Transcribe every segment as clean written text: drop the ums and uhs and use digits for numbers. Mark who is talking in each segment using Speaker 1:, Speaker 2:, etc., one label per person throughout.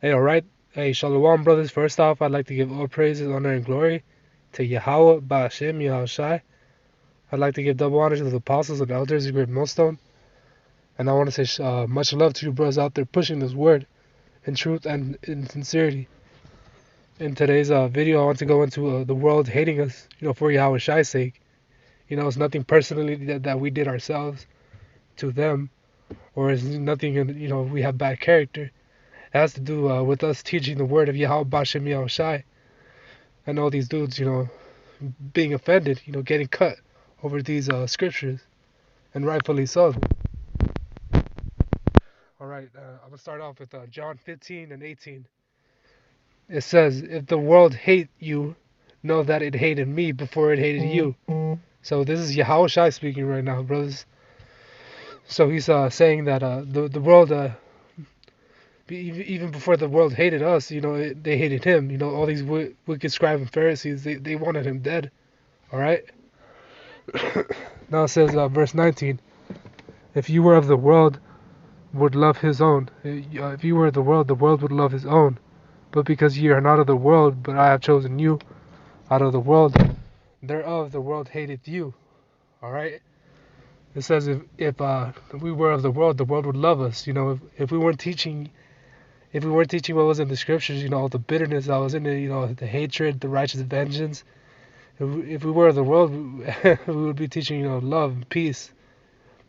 Speaker 1: Hey, alright. Hey, Shalom, brothers. First off, I'd like to give all praises, honor, and glory to Yahweh, Ba'ashem, Yahushai. I'd like to give double honor to the apostles and elders of Great Millstone. And I want to say much love to you brothers out there pushing this word in truth and in sincerity. In today's video, I want to go into the world hating us, for Yahushai's sake. It's nothing personally that we did ourselves to them, or it's nothing, we have bad character. It has to do with us teaching the word of Yahweh, Ba'ashem, Yahushai. And all these dudes, being offended, getting cut over these scriptures, and rightfully so. All right, I'm gonna start off with John 15 and 18. It says, "If the world hate you, know that it hated me before it hated you." So this is Yahushua speaking right now, brothers. So he's saying that the world, even before the world hated us, they hated him. All these wicked scribes and Pharisees, they wanted him dead. All right. Now it says, verse 19. If you were of the world, would love his own. If you were of the world would love his own. But because ye are not of the world, but I have chosen you out of the world, thereof the world hateth you. Alright? It says if we were of the world would love us. If we weren't teaching what was in the scriptures, all the bitterness that was in it, the hatred, the righteous vengeance. If we were of the world, we would be teaching, love, peace.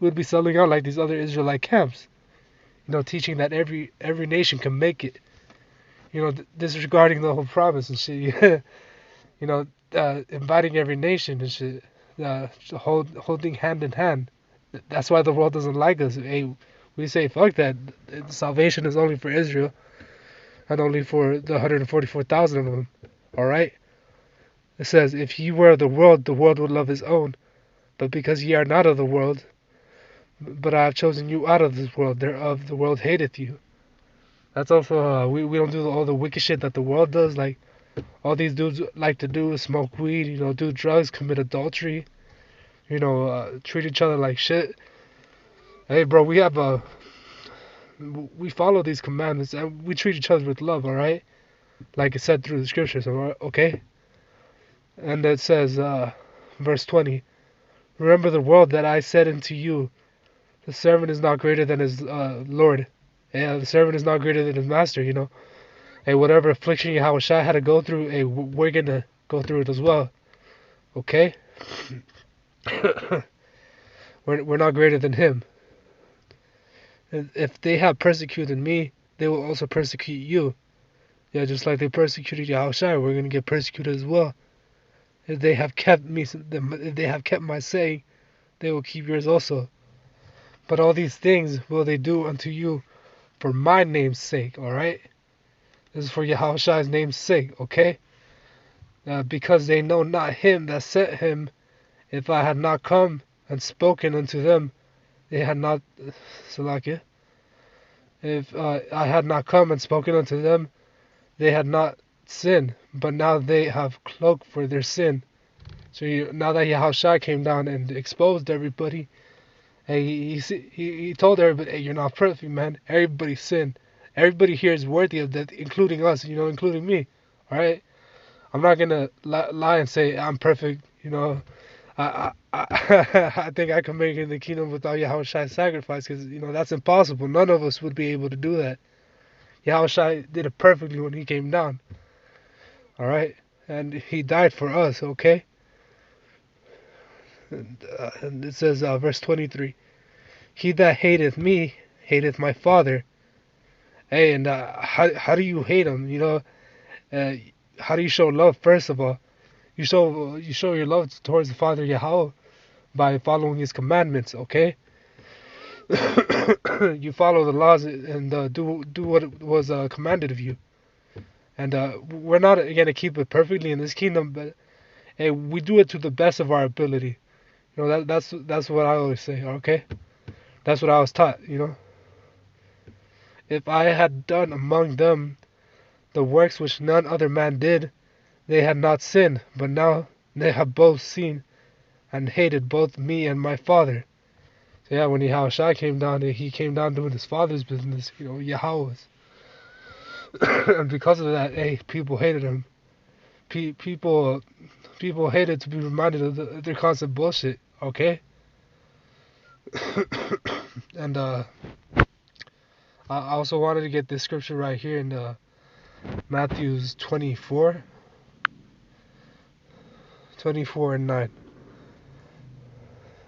Speaker 1: We would be selling out like these other Israelite camps. Teaching that every nation can make it. Disregarding the whole promise and shit. Inviting every nation and shit. Holding hand in hand. That's why the world doesn't like us. Hey, we say fuck that. Salvation is only for Israel and only for the 144,000 of them. All right. It says, "If ye were of the world would love his own. But because ye are not of the world, but I have chosen you out of this world, thereof the world hateth you." That's also we don't do all the wicked shit that the world does. Like all these dudes like to do is smoke weed, do drugs, commit adultery, treat each other like shit. Hey, bro, we follow these commandments and we treat each other with love. All right, like it said through the scriptures. All right, okay. And it says, verse 20. "Remember the word that I said unto you, the servant is not greater than his Lord. Yeah, the servant is not greater than his master. Hey, whatever affliction Yahushua had to go through, hey, we're gonna go through it as well. Okay? we're not greater than him. If they have persecuted me, they will also persecute you. Yeah, just like they persecuted Yahushua, we're gonna get persecuted as well. If they have kept my saying, they will keep yours also. But all these things will they do unto you for my name's sake. All right? This is for Yahushua's name's sake. Okay? Because they know not him that sent him. If I had not come and spoken unto them, they had not, Salakia. If I had not come and spoken unto them, they had not sinned. But now they have cloaked for their sin. So now that Yahushua came down and exposed everybody, hey, he told everybody, hey, you're not perfect, man. Everybody sinned. Everybody here is worthy of that, including us, including me. All right? I'm not gonna lie and say I'm perfect. I think I can make it in the kingdom without Yahushua's sacrifice, because that's impossible. None of us would be able to do that. Yahushua did it perfectly when he came down. All right, and he died for us. Okay, and it says verse 23: "He that hateth me hateth my Father." Hey, and how do you hate him? Uh, how do you show love? First of all, you show your love towards the Father Yahweh by following His commandments. Okay. You follow the laws and do what was commanded of you. And we're not gonna keep it perfectly in this kingdom, but hey, we do it to the best of our ability. That's what I always say. Okay, that's what I was taught. If I had done among them the works which none other man did, they had not sinned. But now they have both seen and hated both me and my Father. So yeah, when Yahushua came down, he came down doing his Father's business. Yahweh's. And because of that, hey, people hated him. People hated to be reminded of their constant bullshit. Okay, and I also wanted to get this scripture right here in Matthew's 24 and 9.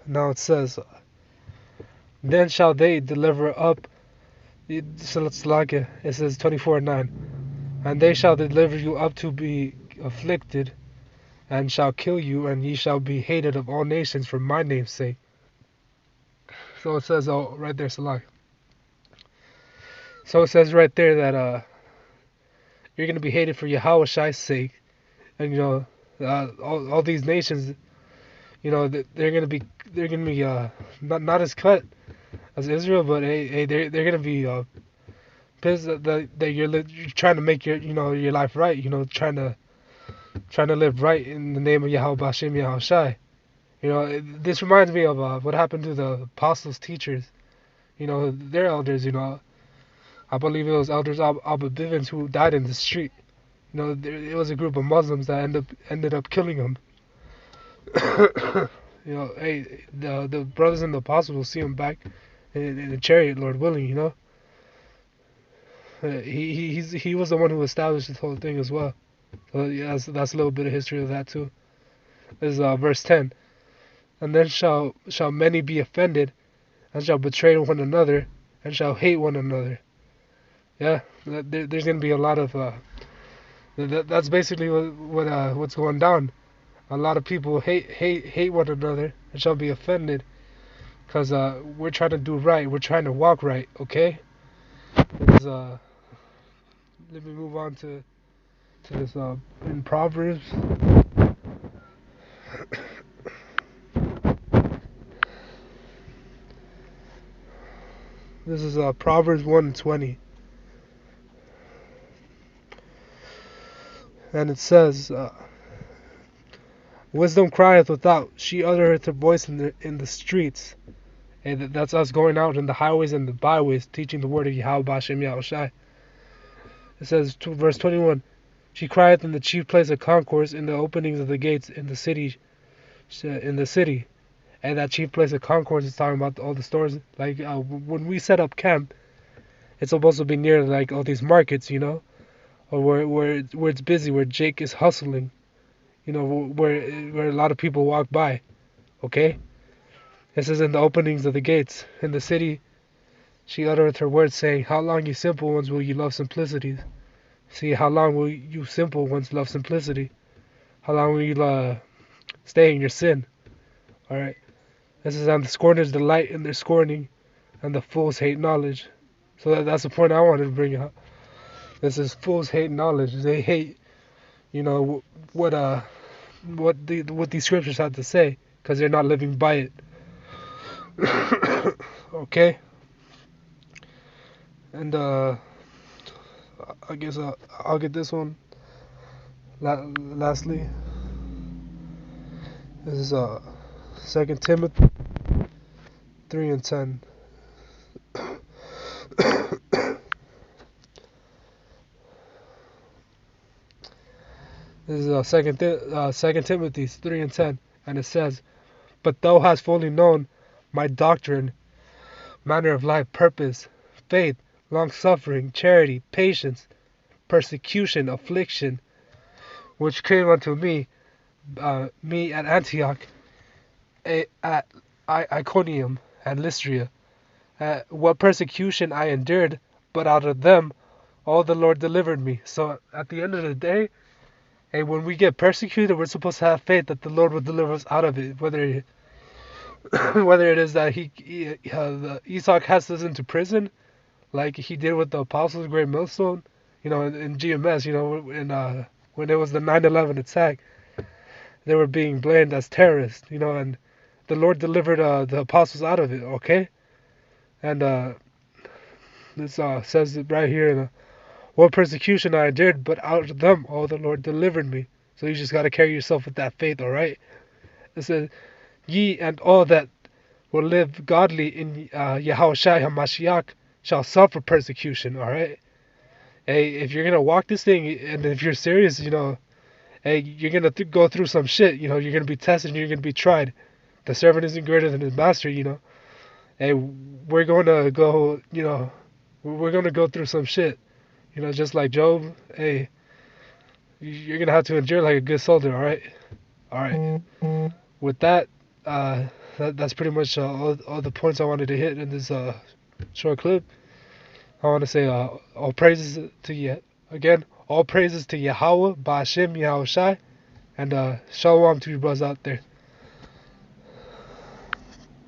Speaker 1: Now it says, "Then shall they deliver up." So let's like it. It says 24 and 9. "And they shall deliver you up to be afflicted, and shall kill you, and ye shall be hated of all nations for my name's sake." So it says, oh, right there, Salak. So it says right there that you're gonna be hated for Yahweh Shai's sake, and all these nations, they're gonna be not as cut as Israel, but hey they're gonna be pissed that you're trying to make your life right, trying to live right in the name of Yahweh Bashem Yahweh Shai. This reminds me of what happened to the apostles' teachers. Their elders. I believe it was elders Abba Bivens who died in the street. It was a group of Muslims that ended up killing him. Hey, the brothers and the apostles will see him back in the chariot, Lord willing. He was the one who established this whole thing as well. So yeah, that's a little bit of history of that too. This is verse 10. "And then shall many be offended, and shall betray one another, and shall hate one another." Yeah, there's gonna be a lot of that's basically what's going down. A lot of people hate one another and shall be offended because we're trying to do right. We're trying to walk right. Okay. Let me move on to this in Proverbs. This is Proverbs 1:20, and it says, "Wisdom crieth without; she uttereth her voice in the streets." And that's us going out in the highways and the byways, teaching the word of Yahweh Bashem Yahweh Shai. It says, verse 21, "She crieth in the chief place of concourse, in the openings of the gates, in the city. And that chief place of concourse is talking about all the stores. Like when we set up camp, it's supposed to be near like all these markets, or where it's busy, where Jake is hustling, where a lot of people walk by. Okay. It says, "In the openings of the gates, in the city, she uttereth her words, saying, How long, you simple ones, will you love simplicity? See, how long will you simple ones love simplicity? How long will you stay in your sin?" Alright. This is, "And the scorners delight in their scorning, and the fools hate knowledge." So that's the point I wanted to bring up. This is fools hate knowledge. They hate, what these scriptures have to say, because they're not living by it. Okay. And I guess I'll get this one. Lastly, this is 2 Timothy 3:10. This is 2 Timothy 3:10, and it says, "But thou hast fully known my doctrine, manner of life, purpose, faith, long suffering, charity, patience, persecution, affliction, which came unto me at Antioch, at Iconium, and Lystra. What persecution I endured, but out of them all the Lord delivered me." So at the end of the day, hey, when we get persecuted, we're supposed to have faith that the Lord will deliver us out of it. Whether it is that Esau cast us into prison, like he did with the Apostles' Great Millstone, in GMS, when it was the 9/11 attack, they were being blamed as terrorists, and the Lord delivered the apostles out of it. Okay, and this says it right here in "What persecution I endured, but out of them all the Lord delivered me." So you just got to carry yourself with that faith, all right? It says, "Ye and all that will live godly in Yahweh Shai HaMashiach shall suffer persecution," all right? Hey, if you're gonna walk this thing, and if you're serious, hey, you're gonna go through some shit. You're gonna be tested, and you're gonna be tried. The servant isn't greater than his master. Hey, we're gonna go. We're gonna go through some shit. Just like Job. Hey, you're gonna have to endure like a good soldier. All right. With that, that's pretty much all the points I wanted to hit in this short clip. I want to say all praises to you again. All praises to Yahweh, Ba'ashem, Yahushai, and shalom to you brothers out there.